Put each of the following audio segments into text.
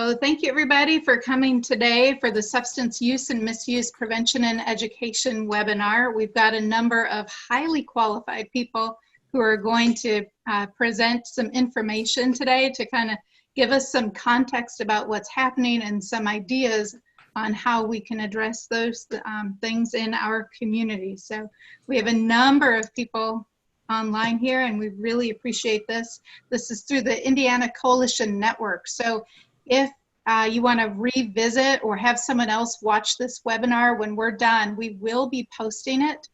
So thank you everybody for coming today for the Substance Use and Misuse Prevention and Education webinar. We've got a number of highly qualified people who are going to present some information today to kind of give us some context about what's happening and some ideas on how we can address those things in our community. So we have a number of people online here and we really appreciate this. This is through the Indiana Coalition Network. So if you want to revisit or have someone else watch this webinar when we're done, we will be posting it.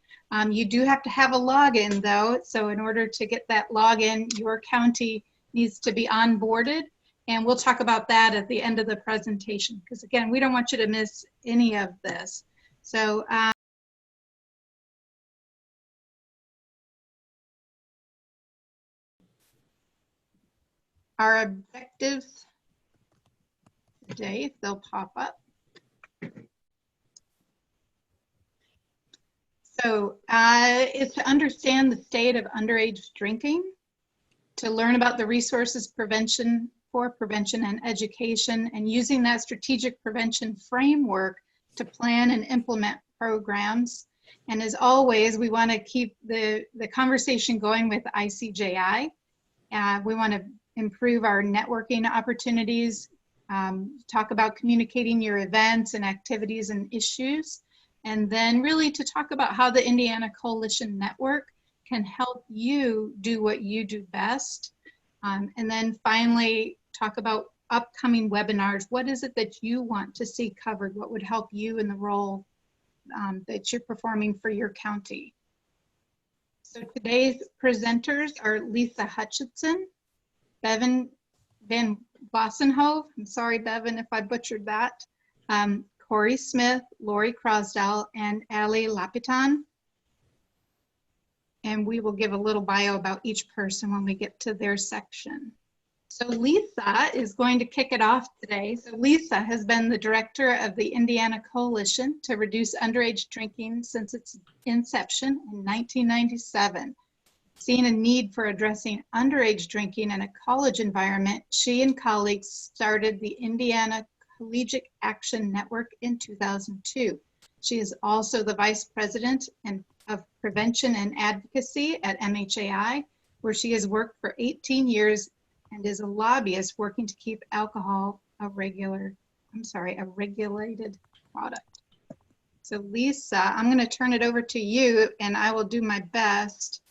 You do have to have a login though, so in order to get that login, your county needs to be onboarded, and we'll talk about that at the end of the presentation, because again, we don't want you to miss any of this. So our objectives today, if they'll pop up. So is to understand the state of underage drinking, to learn about the resources for prevention and education, and using that strategic prevention framework to plan and implement programs. And as always, we want to keep the conversation going with ICJI. We want to improve our networking opportunities, talk about communicating your events and activities and issues, and then really to talk about how the Indiana Coalition Network can help you do what you do best. And then finally, talk about upcoming webinars. What is it that you want to see covered? What would help you in the role that you're performing for your county? So today's presenters are Lisa Hutchinson, Bevan Van Bossenhove, I'm sorry, Bevan, if I butchered that, Corey Smith, Lori Crosdell, and Ali Lapitan. And we will give a little bio about each person when we get to their section. So Lisa is going to kick it off today. So Lisa has been the director of the Indiana Coalition to Reduce Underage Drinking since its inception in 1997. Seeing a need for addressing underage drinking in a college environment, she and colleagues started the Indiana Collegiate Action Network in 2002. She is also the vice president of prevention and advocacy at MHAI, where she has worked for 18 years and is a lobbyist working to keep alcohol a regulated product. So Lisa, I'm going to turn it over to you, and I will do my best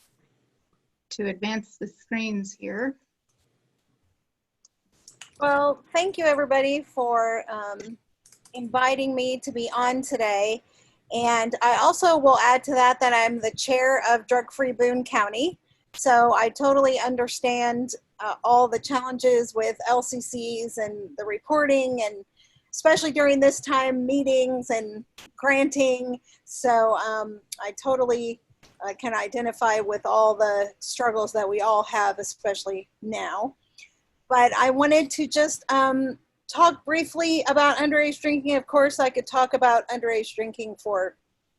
to advance the screens here. Well, thank you everybody for inviting me to be on today. And I also will add to that that I'm the chair of Drug Free Boone County. So I totally understand all the challenges with LCCs and the reporting, and especially during this time, meetings and granting. So I totally can identify with all the struggles that we all have, especially now. But I wanted to just talk briefly about underage drinking. Of course, I could talk about underage drinking for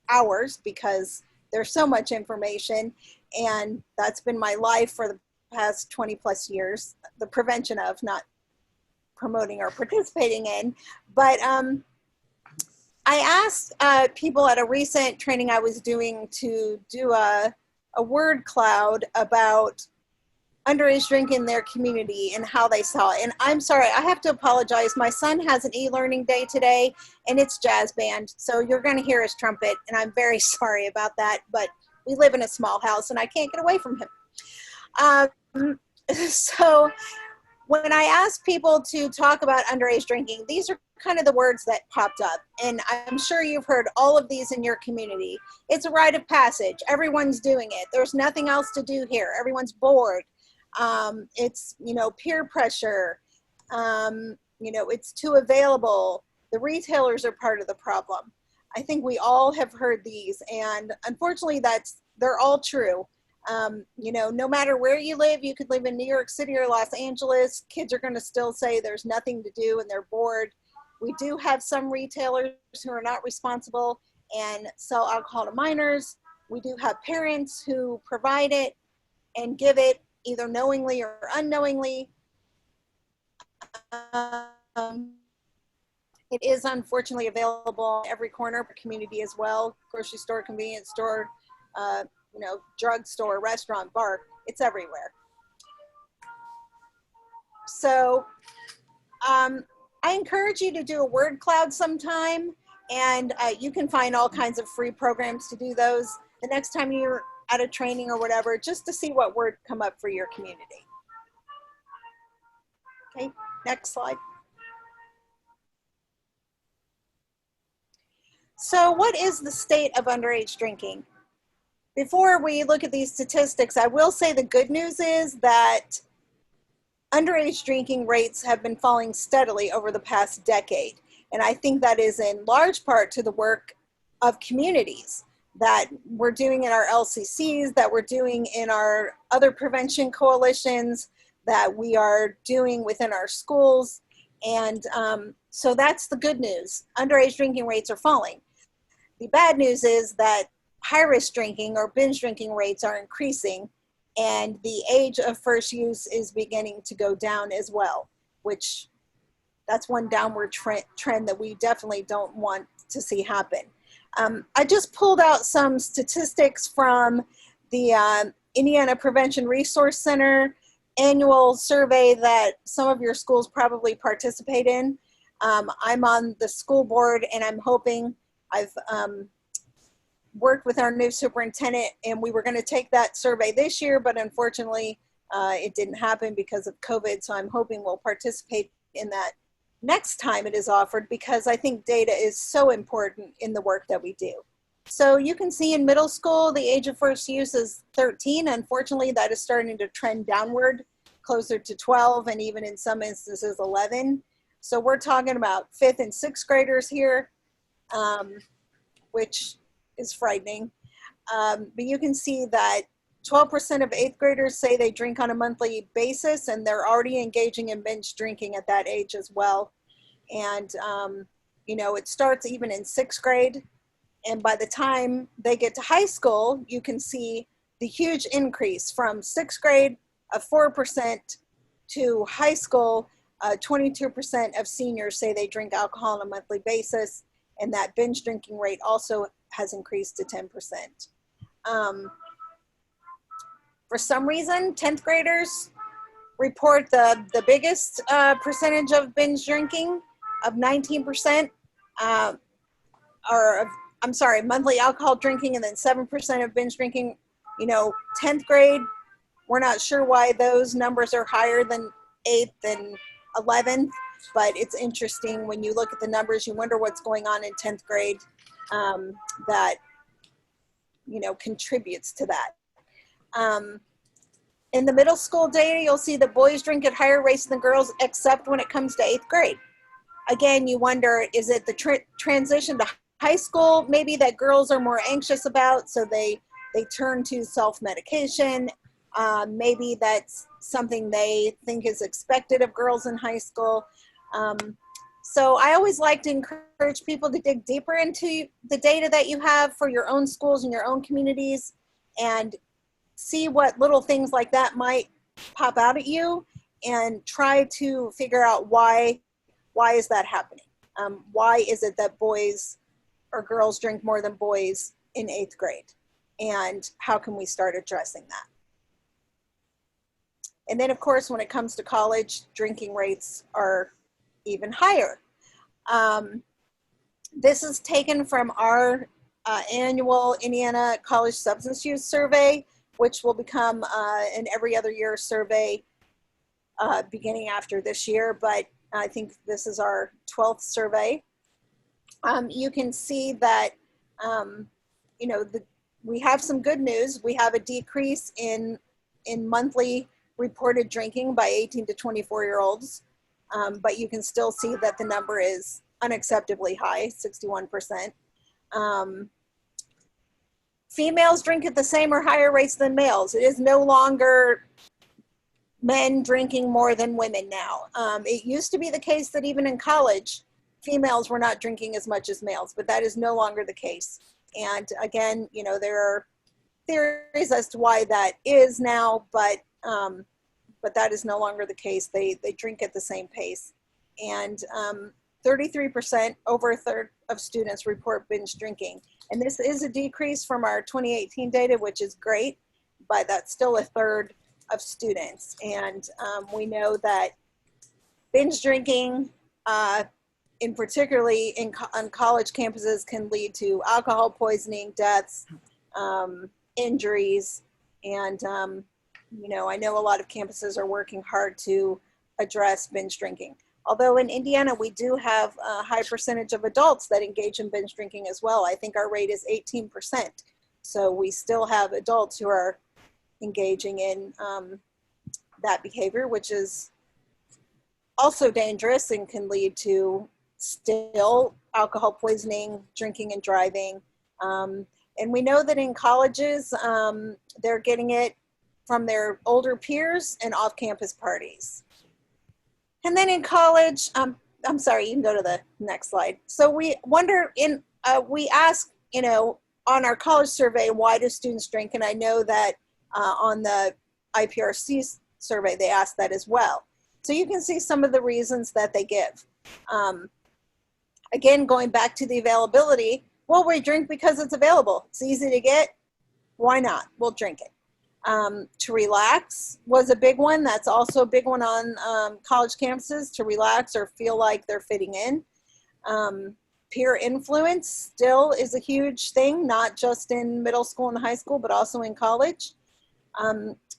hours because there's so much information, and that's been my life for the past 20 plus years, the prevention of, not promoting or participating in. But I asked people at a recent training I was doing to do a word cloud about underage drinking in their community and how they saw it. And I'm sorry, I have to apologize. My son has an e-learning day today and it's jazz band. So you're gonna hear his trumpet, and I'm very sorry about that, but we live in a small house and I can't get away from him. So when I asked people to talk about underage drinking, these are kind of the words that popped up. And I'm sure you've heard all of these in your community. It's a rite of passage. Everyone's doing it. There's nothing else to do here. Everyone's bored. It's, peer pressure. It's too available. The retailers are part of the problem. I think we all have heard these, and unfortunately they're all true. No matter where you live, you could live in New York City or Los Angeles, kids are going to still say there's nothing to do and they're bored. We do have some retailers who are not responsible and sell alcohol to minors. We do have parents who provide it and give it either knowingly or unknowingly. It is unfortunately available in every corner of the community as well. Grocery store, convenience store, you know, drugstore, restaurant, bar, it's everywhere. So I encourage you to do a word cloud sometime, and you can find all kinds of free programs to do those the next time you're at a training or whatever, just to see what word come up for your community. Okay, next slide. So what is the state of underage drinking? Before we look at these statistics, I will say the good news is that underage drinking rates have been falling steadily over the past decade. And I think that is in large part to the work of communities that we're doing in our LCCs, that we're doing in our other prevention coalitions, that we are doing within our schools. And so that's the good news. Underage drinking rates are falling. The bad news is that high-risk drinking or binge drinking rates are increasing, and the age of first use is beginning to go down as well, which that's one downward trend that we definitely don't want to see happen. I just pulled out some statistics from the Indiana Prevention Resource Center annual survey that some of your schools probably participate in. I'm on the school board, and I'm hoping, I've worked with our new superintendent, and we were going to take that survey this year, but unfortunately it didn't happen because of COVID. So I'm hoping we'll participate in that next time it is offered, because I think data is so important in the work that we do. So you can see in middle school, the age of first use is 13. Unfortunately, that is starting to trend downward, closer to 12, and even in some instances 11. So we're talking about 5th and 6th graders here, which is frightening. But you can see that 12% of 8th graders say they drink on a monthly basis, and they're already engaging in binge drinking at that age as well. And, you know, it starts even in 6th grade. And by the time they get to high school, you can see the huge increase from 6th grade of 4% to high school. 22% of seniors say they drink alcohol on a monthly basis, and that binge drinking rate also has increased to 10%. For some reason, 10th graders report the biggest percentage of binge drinking of 19%, I'm sorry, monthly alcohol drinking, and then 7% of binge drinking. You know, 10th grade, we're not sure why those numbers are higher than 8th and 11th, but it's interesting when you look at the numbers, you wonder what's going on in 10th grade that, you know, contributes to that. In the middle school data, you'll see that boys drink at higher rates than girls, except when it comes to 8th grade. Again, you wonder, is it the transition to high school maybe that girls are more anxious about, so they turn to self-medication? Maybe that's something they think is expected of girls in high school. So I always like to encourage people to dig deeper into the data that you have for your own schools and your own communities, and see what little things like that might pop out at you, and try to figure out why is that happening? Why is it that boys or girls drink more than boys in 8th grade? And how can we start addressing that? And then, of course, when it comes to college, drinking rates are even higher. This is taken from our annual Indiana College Substance Use Survey, which will become an every other year survey beginning after this year, but I think this is our 12th survey. You can see that, you know, we have some good news. We have a decrease in monthly reported drinking by 18 to 24-year-olds, but you can still see that the number is unacceptably high, 61%. Females drink at the same or higher rates than males. It is no longer men drinking more than women now. It used to be the case that even in college, females were not drinking as much as males, but that is no longer the case. And again, you know, there are theories as to why that is now, but that is no longer the case. They drink at the same pace. And 33%, over a third of students report binge drinking. And this is a decrease from our 2018 data, which is great, but that's still a third of students. And we know that binge drinking, in particularly on college campuses, can lead to alcohol poisoning, deaths, injuries. And, you know, I know a lot of campuses are working hard to address binge drinking. Although in Indiana, we do have a high percentage of adults that engage in binge drinking as well. I think our rate is 18%. So we still have adults who are engaging in that behavior, which is also dangerous and can lead to still alcohol poisoning, drinking and driving. And we know that in colleges, they're getting it from their older peers and off-campus parties. And then in college, I'm sorry, you can go to the next slide. So we wonder, we ask, you know, on our college survey, why do students drink? And I know that on the IPRC survey, they asked that as well. So you can see some of the reasons that they give. Again, going back to the availability, well, we drink because it's available. It's easy to get. Why not? We'll drink it. To relax was a big one. That's also a big one on college campuses, to relax or feel like they're fitting in. Peer influence still is a huge thing, not just in middle school and high school, but also in college.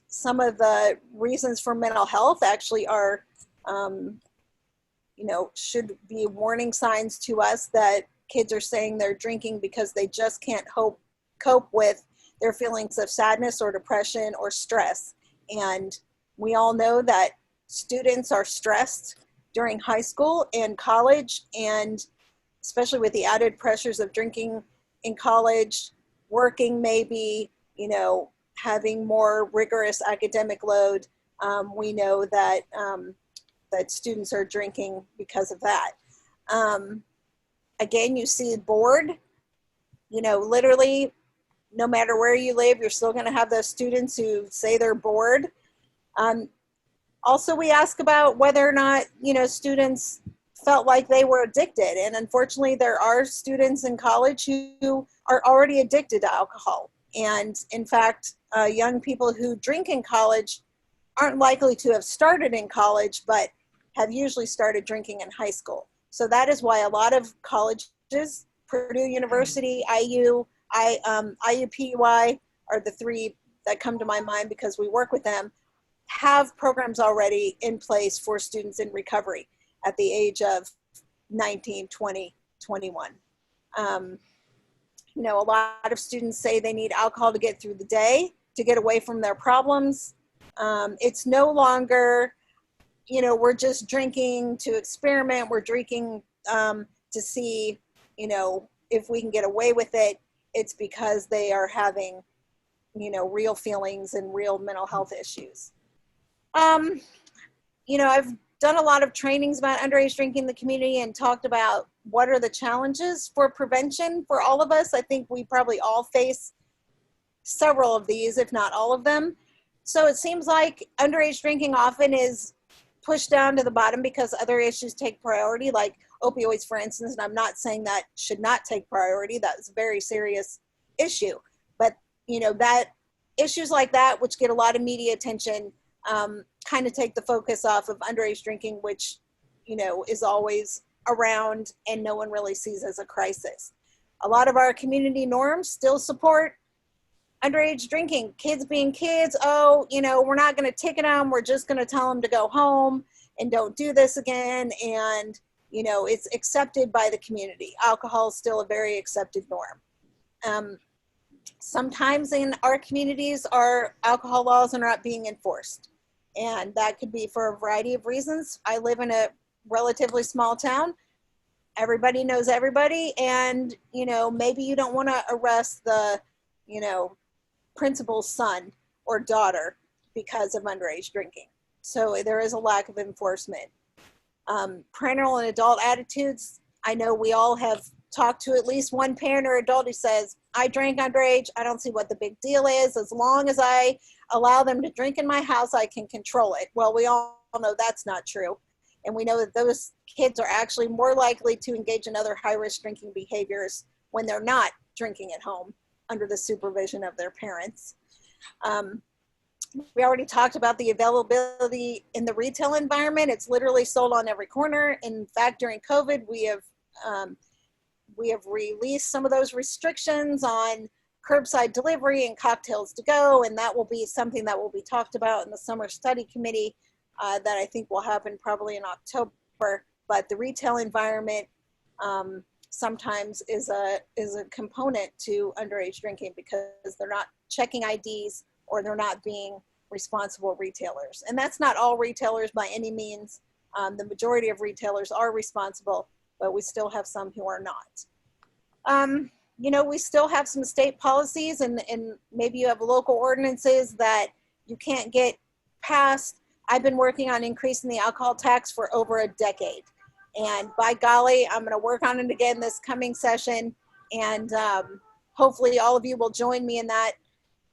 Some of the reasons for mental health actually are, you know, should be warning signs to us that kids are saying they're drinking because they just can't cope with their feelings of sadness or depression or stress. And we all know that students are stressed during high school and college, and especially with the added pressures of drinking in college, working maybe, you know, having more rigorous academic load. We know that, that students are drinking because of that. Again, you see bored, you know, literally, no matter where you live, you're still going to have those students who say they're bored. Also, we ask about whether or not, you know, students felt like they were addicted. And unfortunately, there are students in college who are already addicted to alcohol. And in fact, young people who drink in college aren't likely to have started in college, but have usually started drinking in high school. So that is why a lot of colleges, Purdue University, IU, IUPUI are the three that come to my mind because we work with them, have programs already in place for students in recovery at the age of 19, 20, 21. You know, a lot of students say they need alcohol to get through the day, to get away from their problems. It's no longer, you know, we're just drinking to experiment, we're drinking to see, you know, if we can get away with it. It's because they are having, you know, real feelings and real mental health issues. You know, I've done a lot of trainings about underage drinking in the community and talked about what are the challenges for prevention for all of us. I think we probably all face several of these, if not all of them. So it seems like underage drinking often is pushed down to the bottom because other issues take priority, like opioids, for instance. And I'm not saying that should not take priority. That's a very serious issue. But, you know, that issues like that, which get a lot of media attention, kind of take the focus off of underage drinking, which, you know, is always around and no one really sees as a crisis. A lot of our community norms still support underage drinking, kids being kids. Oh, you know, we're not going to ticket them. We're just going to tell them to go home and don't do this again. And, you know, it's accepted by the community. Alcohol is still a very accepted norm. Sometimes in our communities, our alcohol laws are not being enforced. And that could be for a variety of reasons. I live in a relatively small town. Everybody knows everybody. And, you know, maybe you don't want to arrest the, you know, principal's son or daughter because of underage drinking. So there is a lack of enforcement. Parental and adult attitudes. I know we all have talked to at least one parent or adult who says, I drank underage. I don't see what the big deal is. As long as I allow them to drink in my house, I can control it. Well, we all know that's not true. And we know that those kids are actually more likely to engage in other high-risk drinking behaviors when they're not drinking at home under the supervision of their parents. We already talked about the availability in the retail environment. It's literally sold on every corner. In fact, during COVID, we have released some of those restrictions on curbside delivery and cocktails to go, and that will be something that will be talked about in the summer study committee that I think will happen probably in October. But the retail environment sometimes is a component to underage drinking because they're not checking IDs or they're not being responsible retailers. And that's not all retailers by any means. The majority of retailers are responsible, but we still have some who are not. You know, we still have some state policies and maybe you have local ordinances that you can't get passed. I've been working on increasing the alcohol tax for over a decade. And by golly, I'm going to work on it again this coming session. And hopefully all of you will join me in that,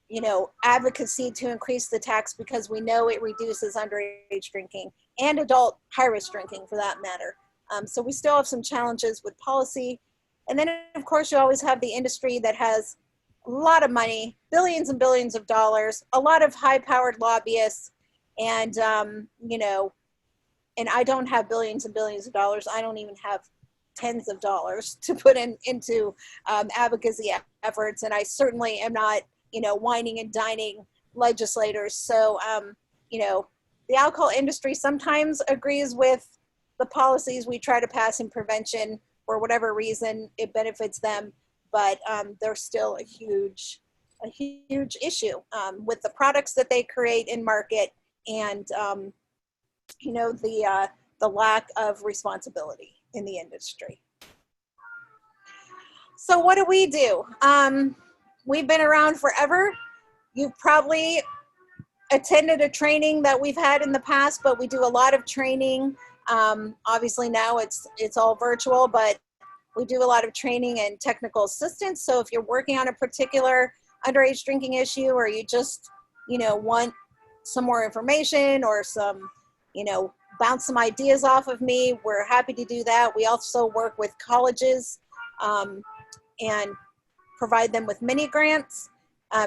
you know, advocacy to increase the tax because we know it reduces underage drinking and adult high-risk drinking for that matter. So we still have some challenges with policy. And then of course you always have the industry that has a lot of money, billions and billions of dollars, a lot of high-powered lobbyists, and you know, and I don't have billions and billions of dollars. I don't even have tens of dollars to put into advocacy efforts, and I certainly am not, you know, whining and dining legislators. So, you know, the alcohol industry sometimes agrees with the policies we try to pass in prevention for whatever reason it benefits them, but there's still a huge issue with the products that they create and market, and you know, the lack of responsibility in the industry. So what do? We've been around forever. You've probably attended a training that we've had in the past, but we do a lot of training. Obviously now it's all virtual, but we do a lot of training and technical assistance. So if you're working on a particular underage drinking issue, or you just, you know, want some more information or some, you know, bounce some ideas off of me, we're happy to do that. We also work with colleges and provide them with mini grants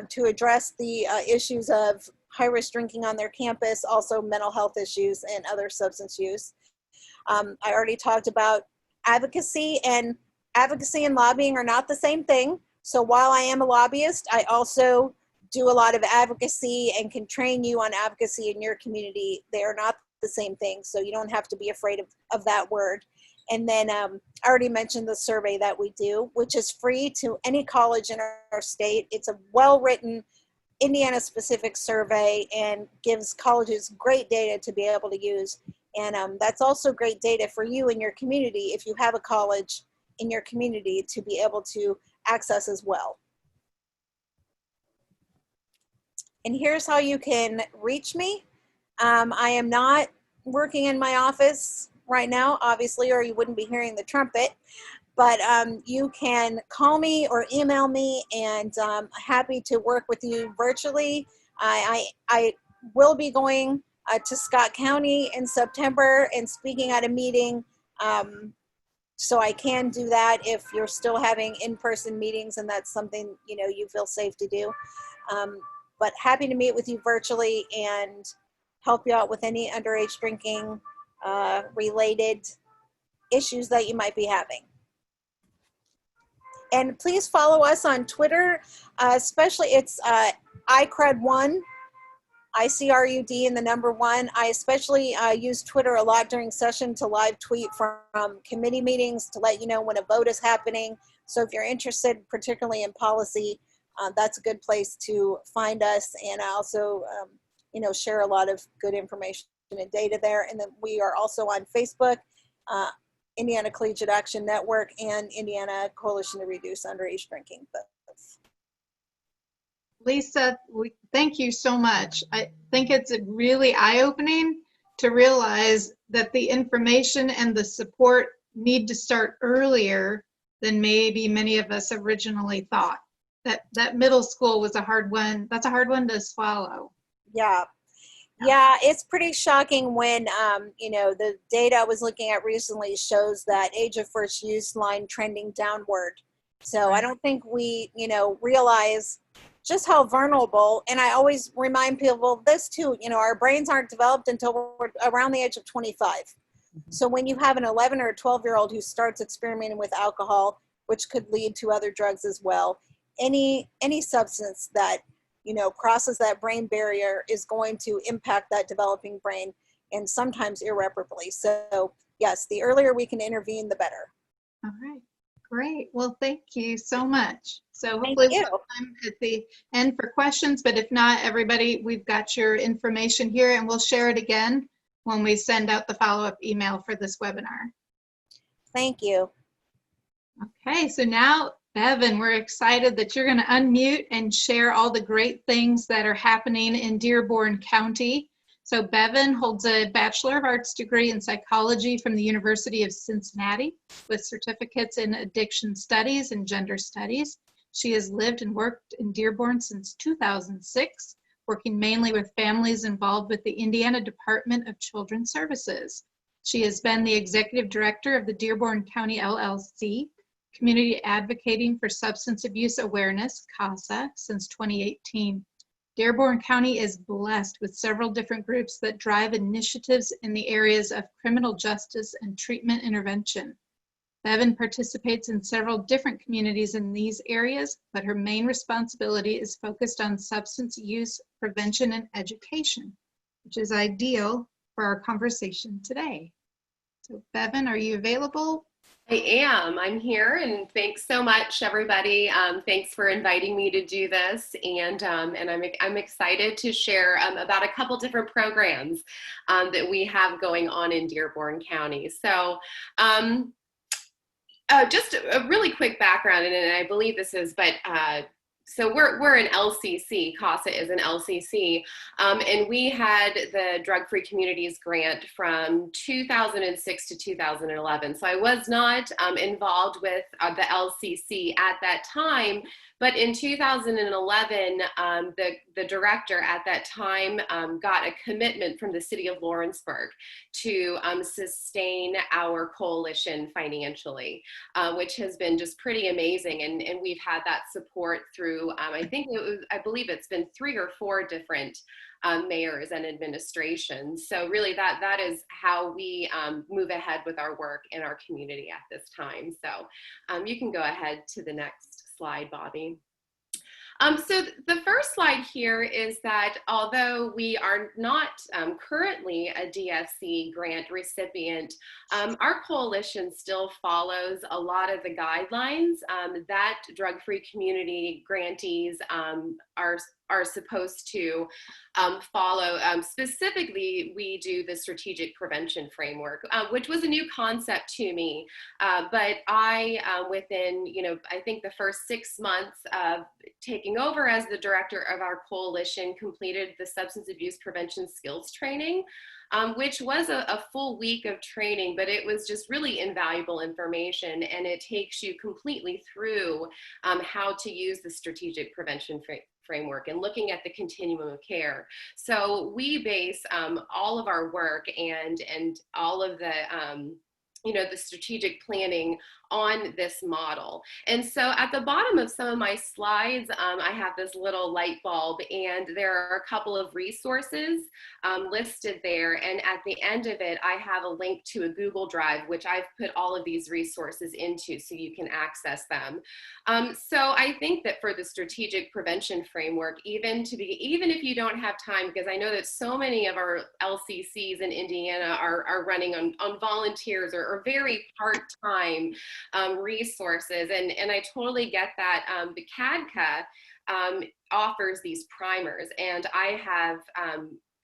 to address the issues of high-risk drinking on their campus, also mental health issues and other substance use. I already talked about advocacy, and advocacy and lobbying are not the same thing. So while I am a lobbyist, I also do a lot of advocacy and can train you on advocacy in your community. They are not the same thing, so you don't have to be afraid of that word. And then I already mentioned the survey that we do, which is free to any college in our state. It's a well-written Indiana-specific survey and gives colleges great data to be able to use. And that's also great data for you in your community if you have a college in your community to be able to access as well. And here's how you can reach me. I am not working in my office right now, obviously, or you wouldn't be hearing the trumpet, but you can call me or email me, and I'm happy to work with you virtually. I will be going to Scott County in September and speaking at a meeting, so I can do that if you're still having in-person meetings and that's something, you know, you feel safe to do. But happy to meet with you virtually and help you out with any underage drinking related issues that you might be having. And please follow us on Twitter, especially it's iCrud1, ICRUD and the number 1. I especially use Twitter a lot during session to live tweet from committee meetings to let you know when a vote is happening. So if you're interested, particularly in policy, that's a good place to find us. And I also, you know, share a lot of good information and data there. And then we are also on Facebook, Indiana Collegiate Action Network, and Indiana Coalition to Reduce Underage Drinking. Lisa, thank you so much. I think it's really eye-opening to realize that the information and the support need to start earlier than maybe many of us originally thought. That middle school was a hard one. That's a hard one to swallow. Yeah. Yeah, it's pretty shocking when, you know, the data I was looking at recently shows that age of first use line trending downward. So I don't think we, you know, realize just how vulnerable, and I always remind people of this too, you know, our brains aren't developed until we're around the age of 25. So when you have an 11 or 12-year-old who starts experimenting with alcohol, which could lead to other drugs as well, any substance that, you know, crosses that brain barrier is going to impact that developing brain, and sometimes irreparably. So yes, the earlier we can intervene, the better. All right, great. Well, thank you so much. So Thank hopefully we'll you. have time at the end for questions, but if not, everybody, we've got your information here and we'll share it again when we send out the follow-up email for this webinar. Thank you. Okay, so now, Bevan, we're excited that you're going to unmute and share all the great things that are happening in Dearborn County. So Bevan holds a Bachelor of Arts degree in psychology from the University of Cincinnati with certificates in addiction studies and gender studies. She has lived and worked in Dearborn since 2006, working mainly with families involved with the Indiana Department of Children's Services. She has been the executive director of the Dearborn County LLC, Community Advocating for Substance Abuse Awareness, CASA, since 2018. Dearborn County is blessed with several different groups that drive initiatives in the areas of criminal justice and treatment intervention. Bevan participates in several different communities in these areas, but her main responsibility is focused on substance use prevention and education, which is ideal for our conversation today. So Bevan, are you available? I am. I'm here, and thanks so much, everybody. Thanks for inviting me to do this, and I'm excited to share about a couple different programs that we have going on in Dearborn County. So, just a really quick background, and I believe this is, but. So we're an LCC, CASA is an LCC, and we had the Drug-Free Communities grant from 2006 to 2011. So I was not involved with the LCC at that time, but in 2011, the director at that time got a commitment from the city of Lawrenceburg to sustain our coalition financially, which has been just pretty amazing. And we've had that support through, I believe it's been 3 or 4 different mayors and administrations. So really that is how we move ahead with our work in our community at this time. So you can go ahead to the next slide, Bobby. So the first slide here is that although we are not currently a DFC grant recipient, our coalition still follows a lot of the guidelines that drug-free community grantees are supposed to follow. Specifically, we do the strategic prevention framework, which was a new concept to me. But I, within, I think the first 6 months of taking over as the director of our coalition, completed the substance abuse prevention skills training, which was a full week of training, but it was just really invaluable information, and it takes you completely through how to use the strategic prevention framework and looking at the continuum of care. So we base all of our work and all of the the strategic planning on this model. And so at the bottom of some of my slides, I have this little light bulb, and there are a couple of resources listed there. And at the end of it, I have a link to a Google Drive, which I've put all of these resources into so you can access them. So I think that for the strategic prevention framework, even if you don't have time, because I know that so many of our LCCs in Indiana are running on volunteers or very part-time resources, and I totally get that. The CADCA offers these primers, and I have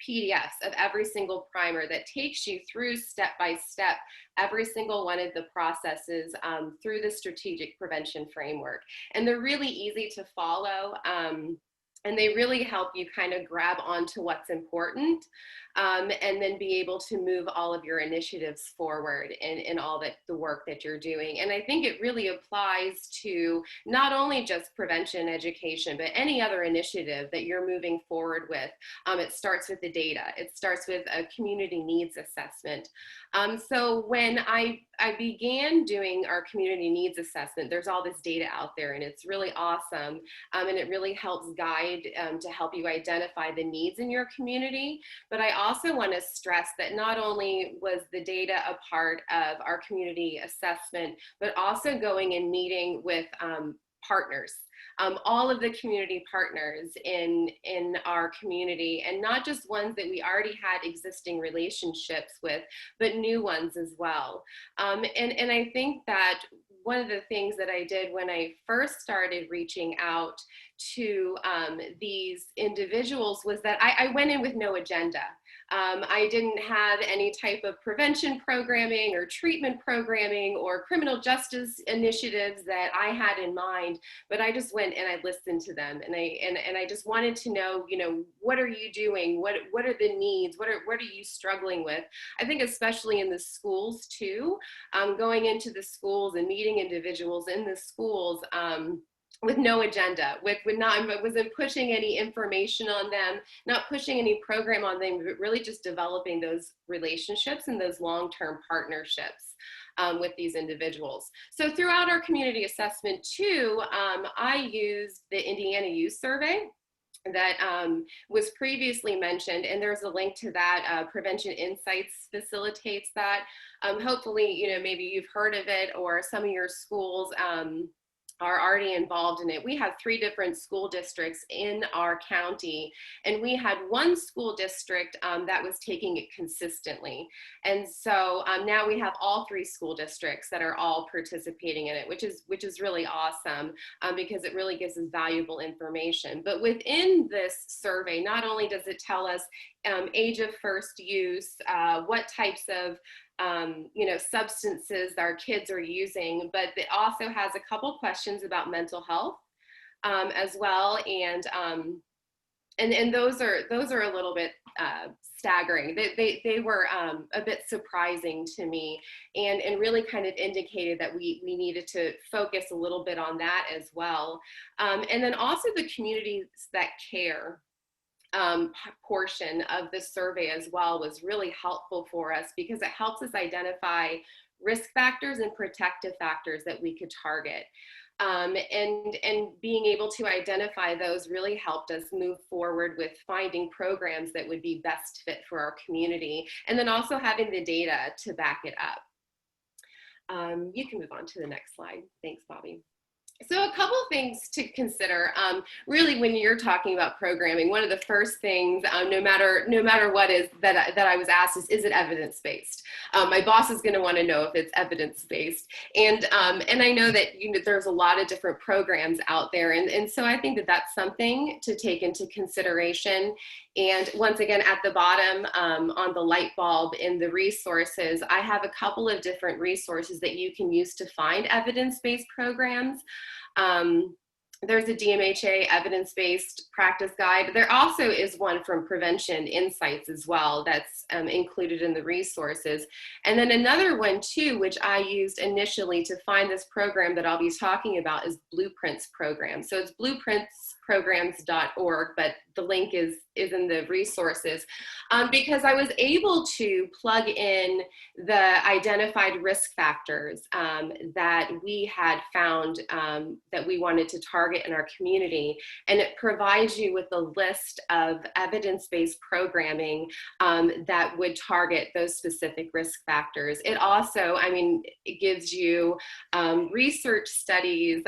PDFs of every single primer that takes you through step by step every single one of the processes through the strategic prevention framework, and they're really easy to follow. And they really help you kind of grab onto what's important. and then be able to move all of your initiatives forward in all the work that you're doing. And I think it really applies to not only just prevention education, but any other initiative that you're moving forward with. It starts with the data. It starts with a community needs assessment. So when I began doing our community needs assessment, there's all this data out there, and it's really awesome. And it really helps guide to help you identify the needs in your community. But I also want to stress that not only was the data a part of our community assessment, but also going and meeting with partners. All of the community partners in our community, and not just ones that we already had existing relationships with, but new ones as well. And I think that one of the things that I did when I first started reaching out to these individuals was that I went in with no agenda. I didn't have any type of prevention programming or treatment programming or criminal justice initiatives that I had in mind, but I just went and I listened to them, and I just wanted to know, you know, what are you doing? What are the needs? What are you struggling with? I think especially in the schools too, going into the schools and meeting individuals in the schools, with no agenda, wasn't pushing any information on them, not pushing any program on them, but really just developing those relationships and those long-term partnerships with these individuals. So throughout our community assessment too, I used the Indiana Youth Survey that was previously mentioned, and there's a link to that. Prevention Insights facilitates that. Hopefully, you know, maybe you've heard of it, or some of your schools are already involved in it. We have 3 different school districts in our county, and we had one school district that was taking it consistently. And so now we have all 3 school districts that are all participating in it, which is really awesome, because it really gives us valuable information. But within this survey, not only does it tell us age of first use, what types of substances our kids are using, but it also has a couple questions about mental health as well, and those are a little bit staggering. They were a bit surprising to me, and really kind of indicated that we needed to focus a little bit on that as well, and then also the communities that care portion of the survey as well was really helpful for us, because it helps us identify risk factors and protective factors that we could target. And being able to identify those really helped us move forward with finding programs that would be best fit for our community, and then also having the data to back it up. You can move on to the next slide. Thanks, Bobby. So a couple of things to consider, really, when you're talking about programming. One of the first things, no matter what is that I was asked is it evidence-based? My boss is going to want to know if it's evidence-based, and I know that there's a lot of different programs out there, and so I think that that's something to take into consideration. And once again, at the bottom on the light bulb in the resources, I have a couple of different resources that you can use to find evidence-based programs. There's a DMHA evidence-based practice guide. There also is one from Prevention Insights as well that's included in the resources. And then another one too, which I used initially to find this program that I'll be talking about, is Blueprints program. So it's blueprintsprograms.org, but the link is in the resources, because I was able to plug in the identified risk factors that we had found that we wanted to target in our community, and it provides you with a list of evidence-based programming that would target those specific risk factors. It also, it gives you research studies,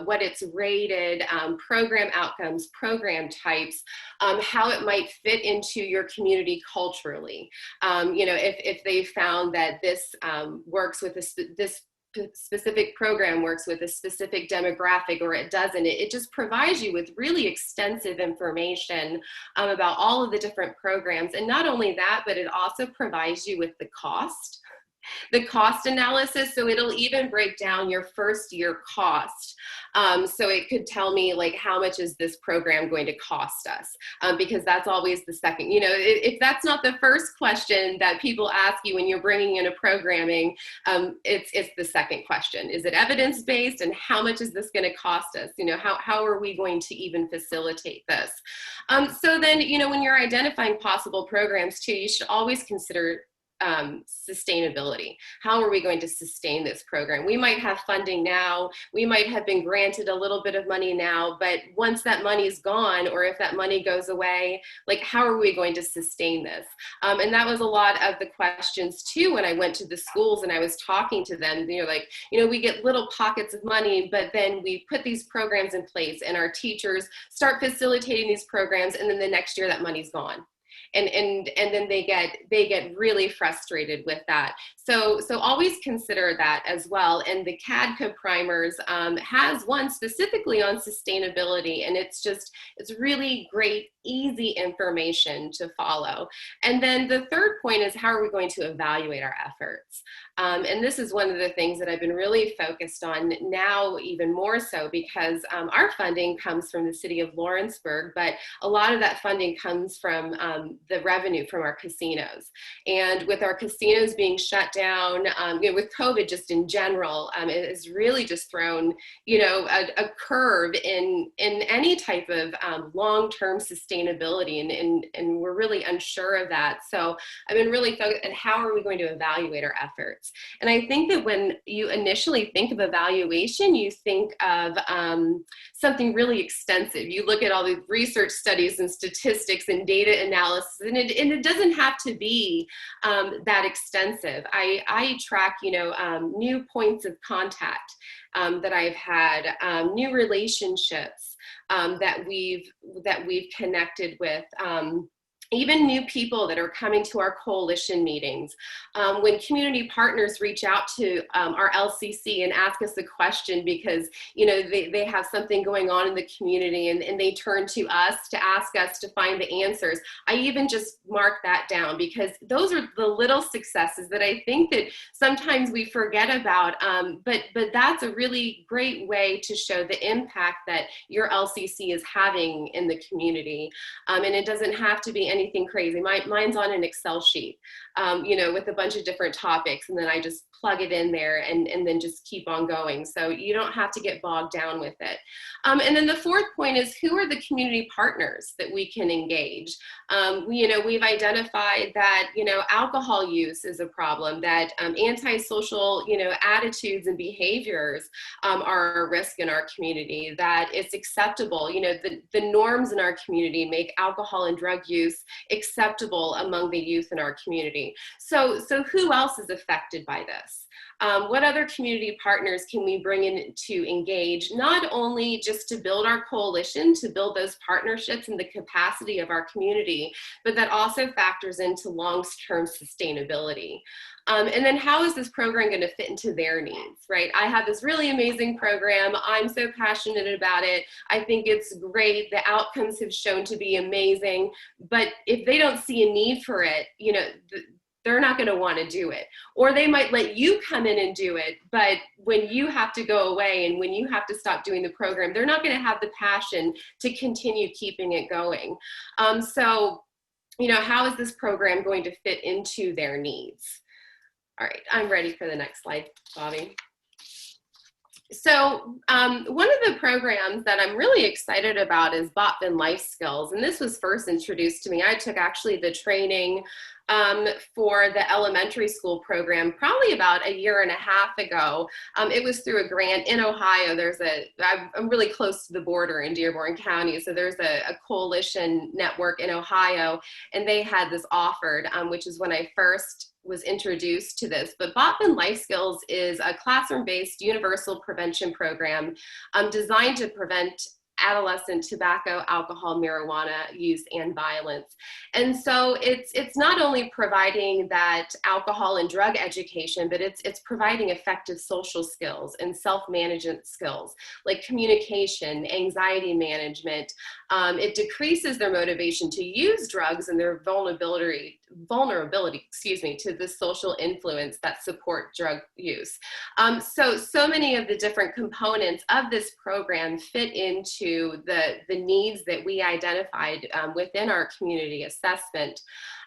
what it's rated, program outcomes, program types, how it might fit into your community culturally. If they found that this works with this specific program works with a specific demographic, or it doesn't. It just provides you with really extensive information about all of the different programs. And not only that, but it also provides you with the cost the cost analysis. So it'll even break down your first year cost. So it could tell me like, how much is this program going to cost us? Because that's always the second, you know, if that's not the first question that people ask you when you're bringing in a programming, it's the second question. Is it evidence-based, and how much is this going to cost us? You know, how are we going to even facilitate this? So then, you know, when you're identifying possible programs too, you should always consider sustainability. How are we going to sustain this program? We might have funding now, we might have been granted a little bit of money now, but once that money is gone, or if that money goes away, like, how are we going to sustain this? And that was a lot of the questions too when I went to the schools and I was talking to them. You know, like, you know, we get little pockets of money, but then we put these programs in place and our teachers start facilitating these programs, and then the next year that money's gone. And then they get really frustrated with that. So always consider that as well. And the CADCA primers has one specifically on sustainability, and it's really great, easy information to follow. And then the third point is, how are we going to evaluate our efforts? And this is one of the things that I've been really focused on now, even more so, because our funding comes from the city of Lawrenceburg, but a lot of that funding comes from the revenue from our casinos. And with our casinos being shut down, you know, with COVID just in general, it has really just thrown, you know, a curve in any type of long-term sustainability, and we're really unsure of that. So I've been really focused on how are we going to evaluate our efforts. And I think that when you initially think of evaluation, you think of something really extensive. You look at all the research studies and statistics and data analysis, and it doesn't have to be that extensive. I track, you know, new points of contact that I've had, new relationships that we've connected with. Even new people that are coming to our coalition meetings. When community partners reach out to our LCC and ask us a question because, you know, they have something going on in the community, and they turn to us to ask us to find the answers, I even just mark that down, because those are the little successes that I think that sometimes we forget about. But that's a really great way to show the impact that your LCC is having in the community. And it doesn't have to be anything crazy. Mine's on an Excel sheet, you know, with a bunch of different topics, and then I just plug it in there and then just keep on going. So you don't have to get bogged down with it. And then the fourth point is, who are the community partners that we can engage? You know, we've identified that, you know, alcohol use is a problem, that antisocial, you know, attitudes and behaviors are a risk in our community, that it's acceptable, you know, the norms in our community make alcohol and drug use acceptable among the youth in our community. So who else is affected by this? What other community partners can we bring in to engage, not only just to build our coalition, to build those partnerships and the capacity of our community, but that also factors into long-term sustainability. And then how is this program going to fit into their needs, right? I have this really amazing program. I'm so passionate about it. I think it's great. The outcomes have shown to be amazing. But if they don't see a need for it, you know, they're not going to want to do it. Or they might let you come in and do it, but when you have to go away and when you have to stop doing the program, they're not going to have the passion to continue keeping it going. So, you know, how is this program going to fit into their needs? All right, I'm ready for the next slide, Bobby. So one of the programs that I'm really excited about is Bopfin Life Skills, and this was first introduced to me. I took actually the training for the elementary school program probably about a year and a half ago. It was through a grant in Ohio. I'm really close to the border in Dearborn County, so there's a coalition network in Ohio, and they had this offered, which is when I first was introduced to this. But Bopfin Life Skills is a classroom-based universal prevention program designed to prevent adolescent tobacco, alcohol, marijuana use, and violence. And so it's not only providing that alcohol and drug education, but it's providing effective social skills and self-management skills like communication, anxiety management. It decreases their motivation to use drugs and their vulnerability, to the social influence that support drug use. So many of the different components of this program fit into the needs that we identified within our community assessment.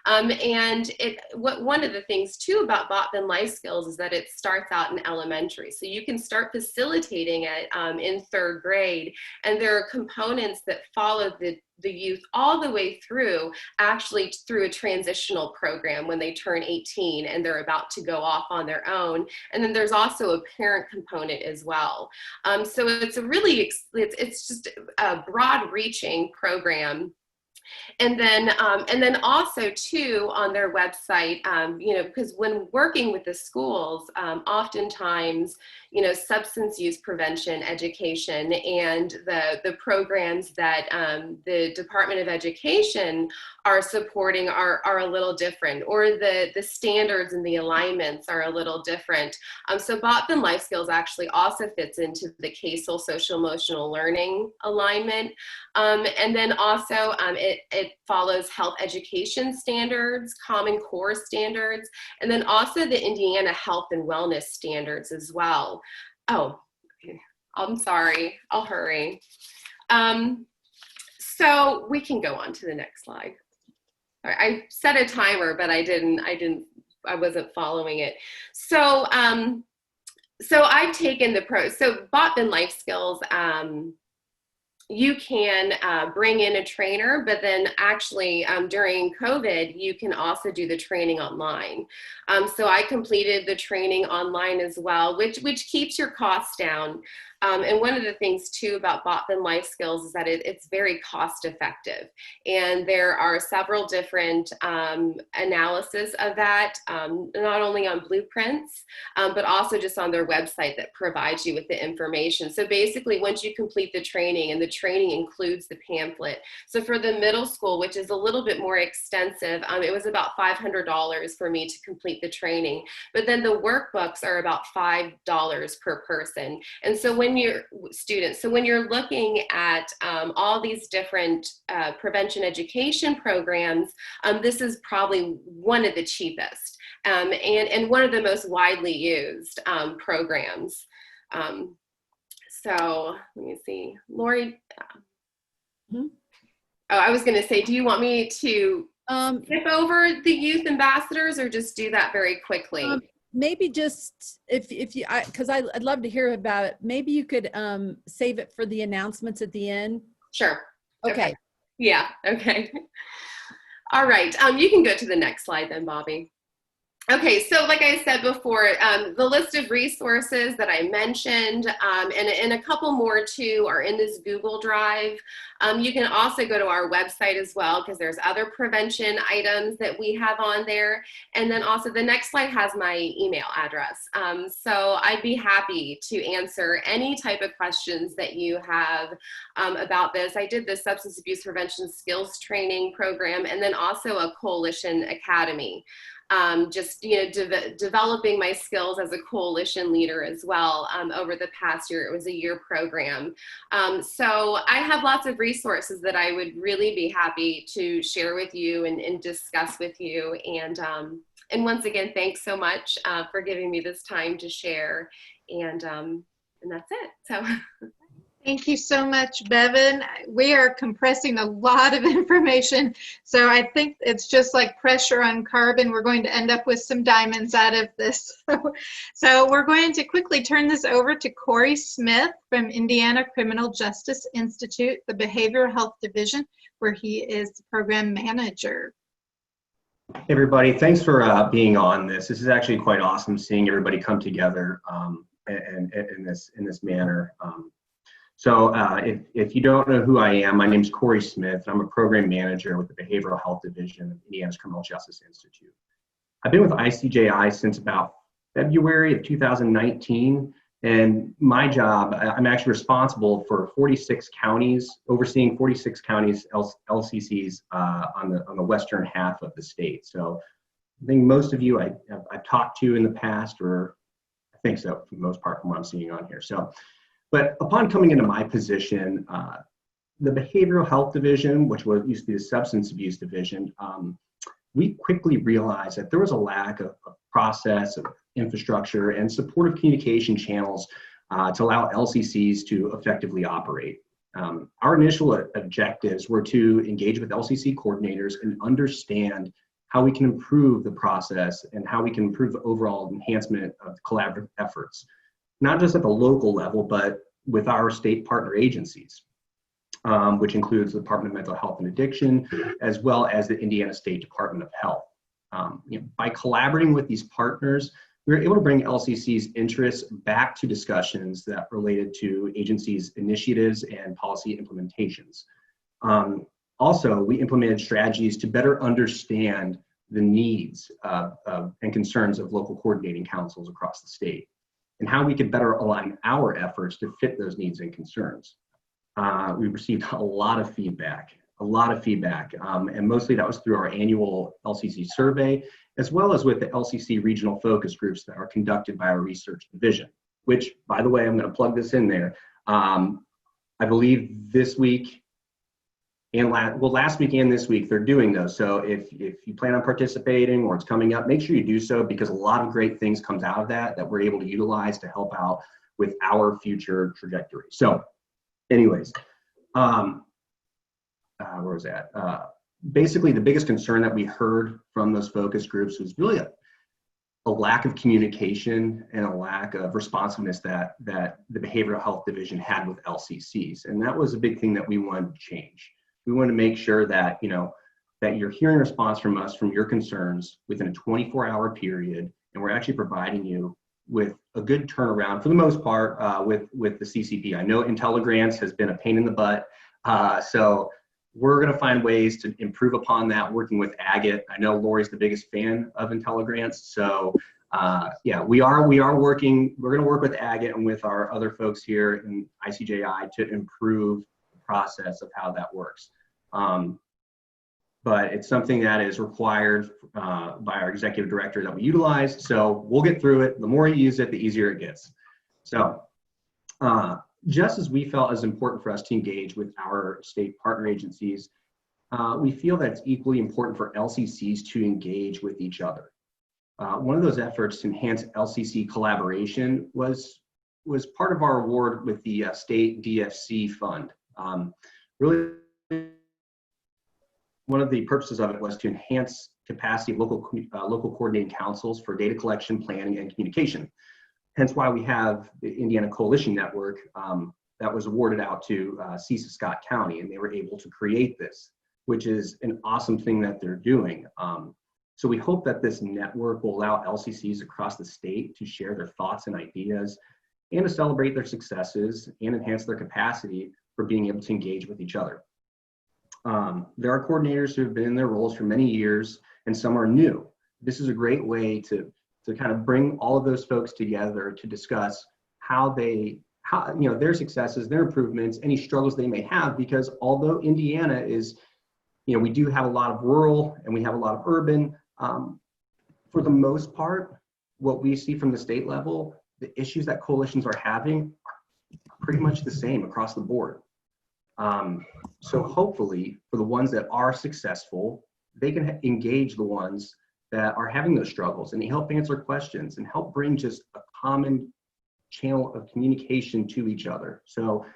And one of the things too about Bopfin Life Skills is that it starts out in elementary. So you can start facilitating it in 3rd grade, and there are components that follow the youth all the way through, actually through a transitional program when they turn 18 and they're about to go off on their own. And then there's also a parent component as well. So it's a really, it's just a broad reaching program. And then also too on their website, you know, because when working with the schools, oftentimes, you know, substance use prevention education and the programs that the Department of Education are supporting are a little different, or the standards and the alignments are a little different. So Bopfin Life Skills actually also fits into the CASEL social emotional learning alignment. And then also it follows health education standards, Common Core standards, and then also the Indiana Health and Wellness standards as well. Oh, okay. I'm sorry, I'll hurry. So we can go on to the next slide. All right, I set a timer, but I wasn't following it. So, so I've taken so Bopfin Life Skills, you can bring in a trainer, but then actually during COVID, you can also do the training online. So I completed the training online as well, which keeps your costs down. And one of the things too about Bopfin Life Skills is that it's very cost effective. And there are several different analysis of that, not only on blueprints, but also just on their website that provides you with the information. So basically once you complete the training, and the training includes the pamphlet. So for the middle school, which is a little bit more extensive, it was about $500 for me to complete the training. But then the workbooks are about $5 per person. And so when you're looking at all these different prevention education programs, this is probably one of the cheapest and one of the most widely used programs. So let me see, Lori. Oh, I was going to say, do you want me to skip over the youth ambassadors or just do that very quickly? Maybe just if you, because I'd love to hear about it. Maybe you could save it for the announcements at the end. Sure. Okay. Yeah. Okay. All right. You can go to the next slide then, Bobby. Okay, so like I said before, the list of resources that I mentioned and a couple more too are in this Google Drive. You can also go to our website as well because there's other prevention items that we have on there. And then also the next slide has my email address. So I'd be happy to answer any type of questions that you have about this. I did the Substance Abuse Prevention Skills Training Program and then also a Coalition Academy. Just, you know, developing my skills as a coalition leader as well over the past year. It was a year program. So I have lots of resources that I would really be happy to share with you and discuss with you. And once again, thanks so much for giving me this time to share. And that's it. So. Thank you so much, Bevan. We are compressing a lot of information, so I think it's just like pressure on carbon. We're going to end up with some diamonds out of this. So we're going to quickly turn this over to Corey Smith from Indiana Criminal Justice Institute, the Behavioral Health Division, where he is the program manager. Hey everybody, thanks for being on this. This is actually quite awesome seeing everybody come together in this manner. So if you don't know who I am, my name is Corey Smith. I'm a program manager with the Behavioral Health Division of Indiana's Criminal Justice Institute. I've been with ICJI since about February of 2019. And my job, I'm actually responsible for 46 counties, overseeing 46 counties LCCs on the western half of the state. So I think most of you I've talked to in the past, or I think so for the most part from what I'm seeing on here. So, but upon coming into my position, the Behavioral Health Division, which used to be the Substance Abuse Division, we quickly realized that there was a lack of process, of infrastructure, and supportive communication channels to allow LCCs to effectively operate. Our initial objectives were to engage with LCC coordinators and understand how we can improve the process and how we can improve the overall enhancement of collaborative efforts, not just at the local level, but with our state partner agencies, which includes the Department of Mental Health and Addiction, as well as the Indiana State Department of Health. By collaborating with these partners, we were able to bring LCC's interests back to discussions that related to agencies' initiatives and policy implementations. Also, we implemented strategies to better understand the needs and concerns of local coordinating councils across the state, and how we could better align our efforts to fit those needs and concerns. We received a lot of feedback, and mostly that was through our annual LCC survey, as well as with the LCC regional focus groups that are conducted by our research division, which, by the way, I'm going to plug this in there. I believe this week, and last week and this week, they're doing those. So if you plan on participating or it's coming up, make sure you do so, because a lot of great things comes out of that we're able to utilize to help out with our future trajectory. So anyways, where was that? Basically, the biggest concern that we heard from those focus groups was really a lack of communication and a lack of responsiveness that the Behavioral Health Division had with LCCs. And that was a big thing that we wanted to change. We want to make sure that, that you're hearing a response from us, from your concerns within a 24-hour period, and we're actually providing you with a good turnaround for the most part with the CCP. I know IntelliGrants has been a pain in the butt, so we're going to find ways to improve upon that, working with Agate. I know Lori's the biggest fan of IntelliGrants, so yeah, we are working. We're going to work with Agate and with our other folks here in ICJI to improve process of how that works. But it's something that is required by our executive director that we utilize. So we'll get through it. The more you use it, the easier it gets. So just as we felt as important for us to engage with our state partner agencies, we feel that it's equally important for LCCs to engage with each other. One of those efforts to enhance LCC collaboration was part of our award with the state DFC fund. Really, one of the purposes of it was to enhance capacity of local coordinating councils for data collection, planning, and communication. Hence why we have the Indiana Coalition Network that was awarded out to Scott County, and they were able to create this, which is an awesome thing that they're doing. So we hope that this network will allow LCCs across the state to share their thoughts and ideas, and to celebrate their successes and enhance their capacity for being able to engage with each other. There are coordinators who have been in their roles for many years, and some are new. This is a great way to kind of bring all of those folks together to discuss how their successes, their improvements, any struggles they may have, because although Indiana is, we do have a lot of rural and we have a lot of urban, for the most part, what we see from the state level, the issues that coalitions are having are pretty much the same across the board. So hopefully for the ones that are successful, they can engage the ones that are having those struggles and help answer questions and help bring just a common channel of communication to each other. So,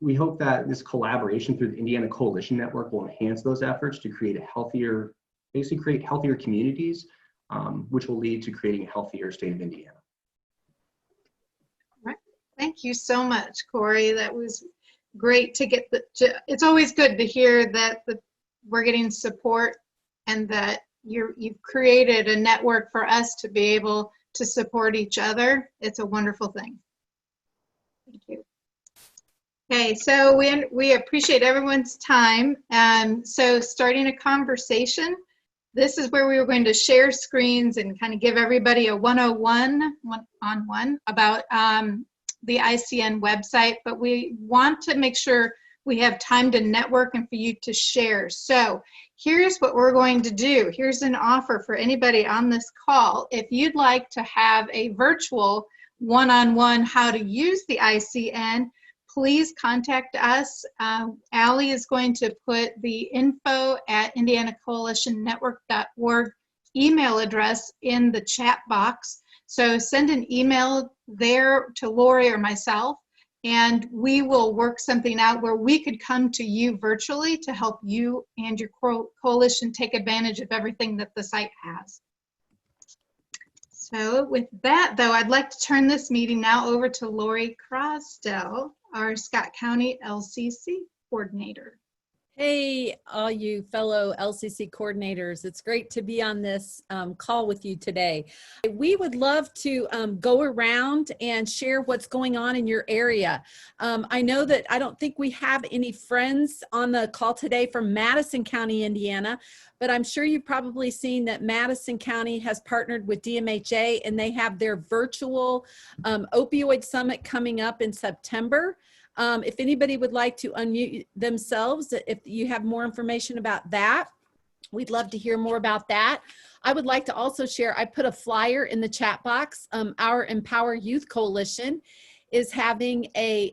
we hope that this collaboration through the Indiana Coalition Network will enhance those efforts to create healthier communities, which will lead to creating a healthier state of Indiana. Thank you so much, Corey. That was great to get it's always good to hear that we're getting support and that you've created a network for us to be able to support each other. It's a wonderful thing. Thank you. Okay, so we appreciate everyone's time. So starting a conversation, This is where we were going to share screens and kind of give everybody a 101 one-on-one about the ICN website, but we want to make sure we have time to network and for you to share. So here's what we're going to do. Here's an offer for anybody on this call. If you'd like to have a virtual one-on-one how to use the ICN, please contact us. Allie is going to put the info@indianacoalitionnetwork.org email address in the chat box. So send an email there to Lori or myself, and we will work something out where we could come to you virtually to help you and your coalition take advantage of everything that the site has. So with that, though, I'd like to turn this meeting now over to Lori Crosdell, our Scott County LCC coordinator. Hey, all you fellow LCC coordinators. It's great to be on this call with you today. We would love to go around and share what's going on in your area. I know that I don't think we have any friends on the call today from Madison County, Indiana, but I'm sure you've probably seen that Madison County has partnered with DMHA and they have their virtual opioid summit coming up in September. If anybody would like to unmute themselves, if you have more information about that, we'd love to hear more about that. I would like to also share, I put a flyer in the chat box. Our Empower Youth Coalition is having a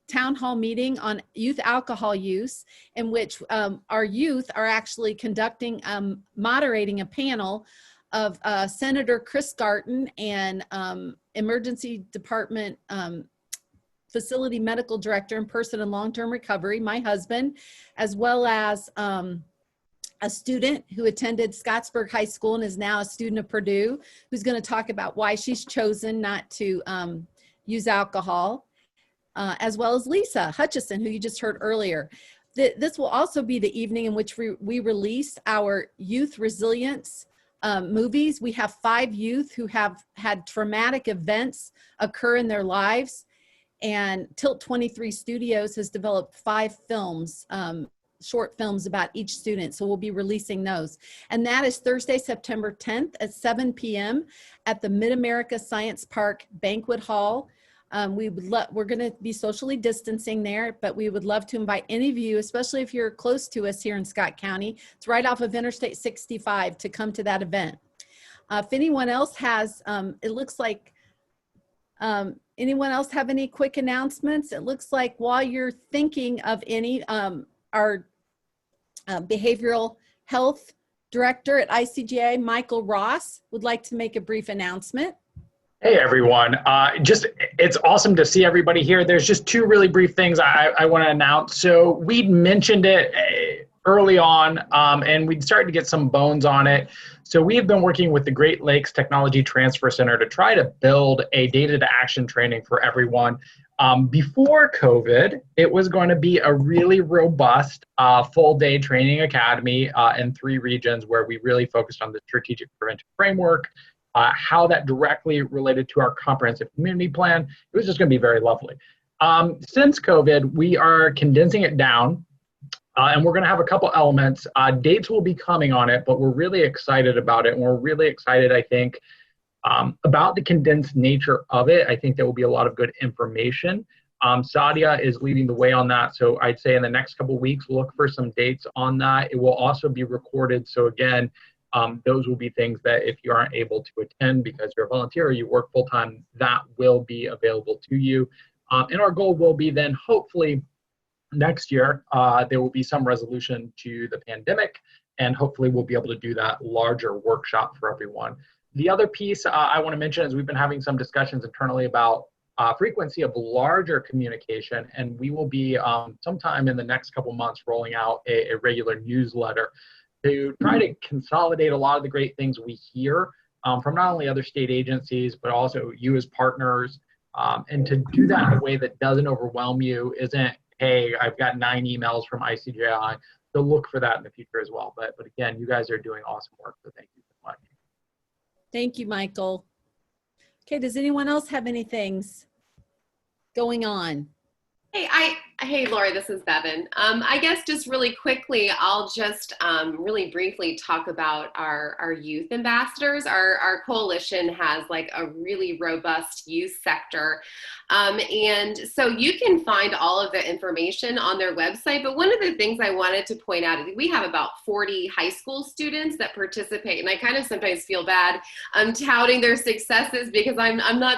town hall meeting on youth alcohol use, in which our youth are actually conducting, moderating a panel of Senator Chris Garton and Emergency Department Facility Medical Director in Person and Long-Term Recovery, my husband, as well as a student who attended Scottsburg High School and is now a student of Purdue, who's going to talk about why she's chosen not to use alcohol, as well as Lisa Hutchison, who you just heard earlier. This will also be the evening in which we release our youth resilience movies. We have 5 youth who have had traumatic events occur in their lives. And Tilt 23 Studios has developed 5 films, short films about each student. So we'll be releasing those. And that is Thursday, September 10th at 7 p.m. at the Mid-America Science Park Banquet Hall. We're going to be socially distancing there, but we would love to invite any of you, especially if you're close to us here in Scott County. It's right off of Interstate 65 to come to that event. If anyone else has, it looks like, anyone else have any quick announcements? It looks like while you're thinking of any, our behavioral health director at ICGA, Michael Ross, would like to make a brief announcement. Hey everyone, it's awesome to see everybody here. There's just 2 really brief things I want to announce. So we'd mentioned it early on and we'd started to get some bones on it. So we have been working with the Great Lakes Technology Transfer Center to try to build a data to action training for everyone. Before COVID, it was going to be a really robust full day training academy in 3 regions where we really focused on the strategic prevention framework, how that directly related to our comprehensive community plan. It was just going to be very lovely. Since COVID, we are condensing it down. And we're going to have a couple elements. Dates will be coming on it, but we're really excited about it. And we're really excited, I think, about the condensed nature of it. I think there will be a lot of good information. Sadia is leading the way on that. So I'd say in the next couple of weeks, look for some dates on that. It will also be recorded. So again, those will be things that if you aren't able to attend because you're a volunteer or you work full-time, that will be available to you. And our goal will be then hopefully next year, there will be some resolution to the pandemic, and hopefully we'll be able to do that larger workshop for everyone. The other piece I want to mention is we've been having some discussions internally about frequency of larger communication, and we will be sometime in the next couple months rolling out a regular newsletter to try to consolidate a lot of the great things we hear from not only other state agencies, but also you as partners, and to do that in a way that doesn't overwhelm you, isn't, hey, I've got 9 emails from ICGI, so look for that in the future as well. But again, you guys are doing awesome work, so thank you so much. Thank you, Michael. Okay, does anyone else have any things going on? Hey, Hey, Lori, this is Bevan. I guess just really quickly, I'll just really briefly talk about our youth ambassadors. Our coalition has like a really robust youth sector. And so you can find all of the information on their website. But one of the things I wanted to point out is we have about 40 high school students that participate. And I kind of sometimes feel bad touting their successes because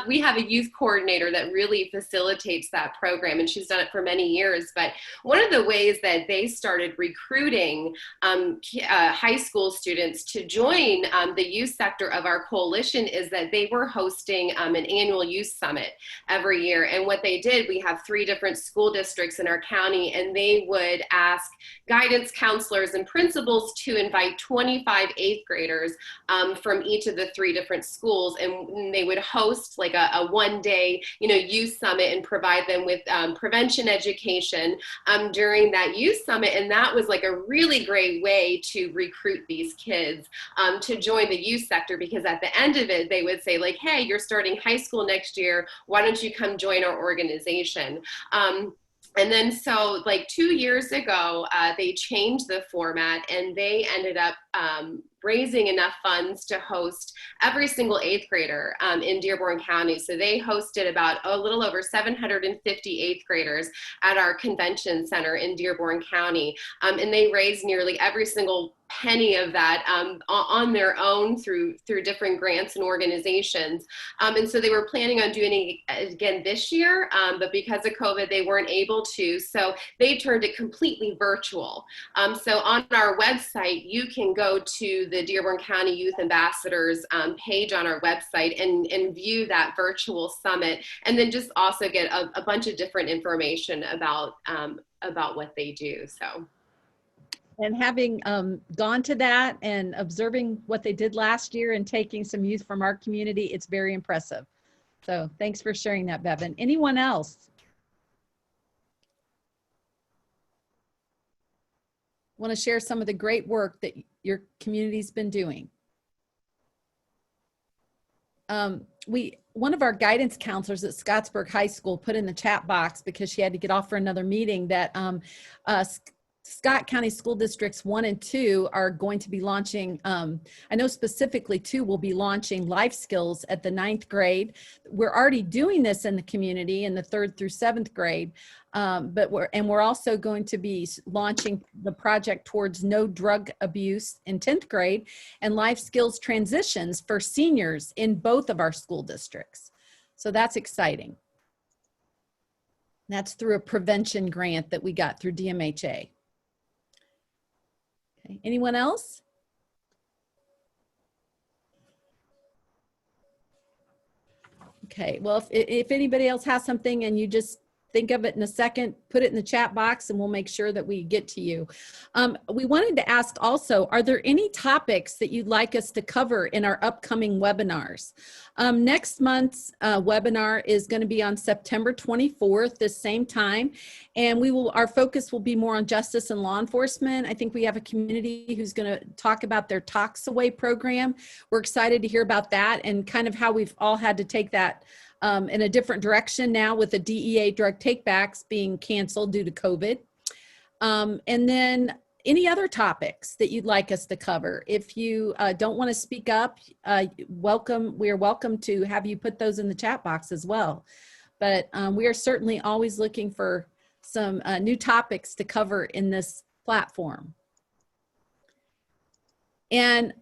we have a youth coordinator that really facilitates that program. And she's done it for many years. But one of the ways that they started recruiting high school students to join the youth sector of our coalition is that they were hosting an annual youth summit every year. And what they did, we have 3 different school districts in our county, and they would ask guidance counselors and principals to invite 25 8th graders from each of the 3 different schools, and they would host like a one-day, youth summit and provide them with prevention education during that youth summit. And that was like a really great way to recruit these kids to join the youth sector, because at the end of it, they would say like, hey, you're starting high school next year. Why don't you come join our organization? And then so like 2 years ago, they changed the format, and they ended up raising enough funds to host every single 8th grader in Dearborn County. So they hosted about a little over 750 8th graders at our convention center in Dearborn County. And they raised nearly every single penny of that on their own through different grants and organizations. And so they were planning on doing it again this year, but because of COVID, they weren't able to. So they turned it completely virtual. So on our website, you can go to the Dearborn County Youth Ambassadors page on our website and view that virtual summit, and then just also get a bunch of different information about what they do. So. And having gone to that and observing what they did last year and taking some youth from our community, it's very impressive. So thanks for sharing that, Bevan. Anyone else want to share some of the great work that your community's been doing? One of our guidance counselors at Scottsburg High School put in the chat box, because she had to get off for another meeting, that Scott County School Districts 1 and 2 are going to be launching, I know specifically 2 will be launching life skills at the 9th grade. We're already doing this in the community in the 3rd through 7th grade, but we're also going to be launching the project towards no drug abuse in 10th grade and life skills transitions for seniors in both of our school districts. So that's exciting. That's through a prevention grant that we got through DMHA. Okay. Anyone else? Okay, well, if anybody else has something and you just think of it in a second, put it in the chat box and we'll make sure that we get to you. We wanted to ask also, are there any topics that you'd like us to cover in our upcoming webinars? Next month's webinar is going to be on September 24th, this same time, and our focus will be more on justice and law enforcement. I think we have a community who's going to talk about their Tox Away program. We're excited to hear about that and kind of how we've all had to take that in a different direction now with the DEA drug takebacks being canceled due to COVID. And then any other topics that you'd like us to cover. If you don't want to speak up, we are welcome to have you put those in the chat box as well. But we are certainly always looking for some new topics to cover in this platform. And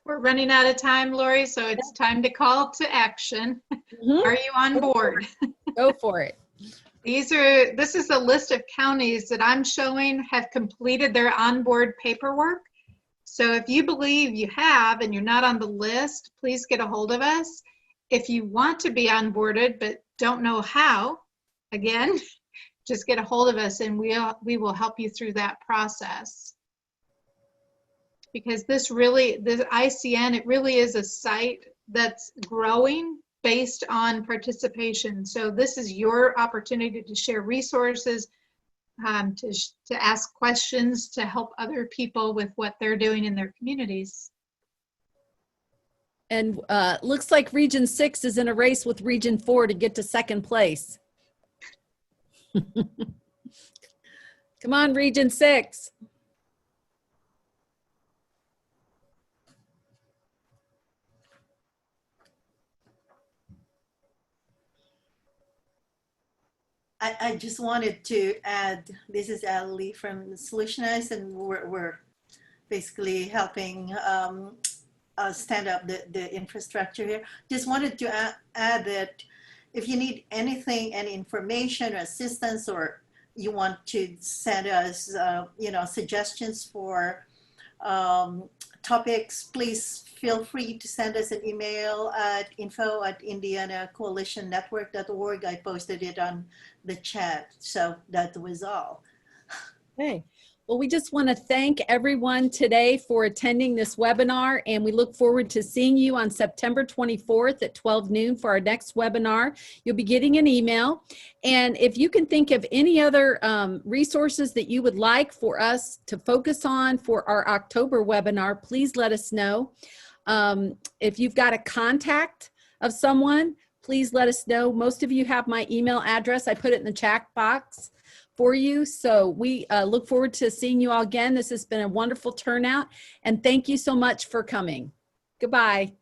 we're running out of time, Lori, so it's time to call to action. Are you on board? Go for it. This is a list of counties that I'm showing have completed their onboard paperwork. So if you believe you have and you're not on the list, please get a hold of us. If you want to be onboarded but don't know how, again, just get a hold of us and we will help you through that process. Because this ICN, it really is a site that's growing based on participation. So this is your opportunity to share resources, to ask questions, to help other people with what they're doing in their communities. And looks like Region 6 is in a race with Region 4 to get to second place. Come on, Region 6. I just wanted to add, this is Ali from Solutionize, and we're basically helping stand up the infrastructure here. Just wanted to add that if you need anything, any information or assistance, or you want to send us, suggestions for topics, please feel free to send us an email at info@indianacoalitionnetwork.org. I posted it on the chat. So that was all. Okay. Well, we just want to thank everyone today for attending this webinar, and we look forward to seeing you on September 24th at 12 noon for our next webinar. You'll be getting an email, and if you can think of any other resources that you would like for us to focus on for our October webinar, please let us know. If you've got a contact of someone, please let us know. Most of you have my email address. I put it in the chat box for you. So we look forward to seeing you all again. This has been a wonderful turnout, and thank you so much for coming. Goodbye.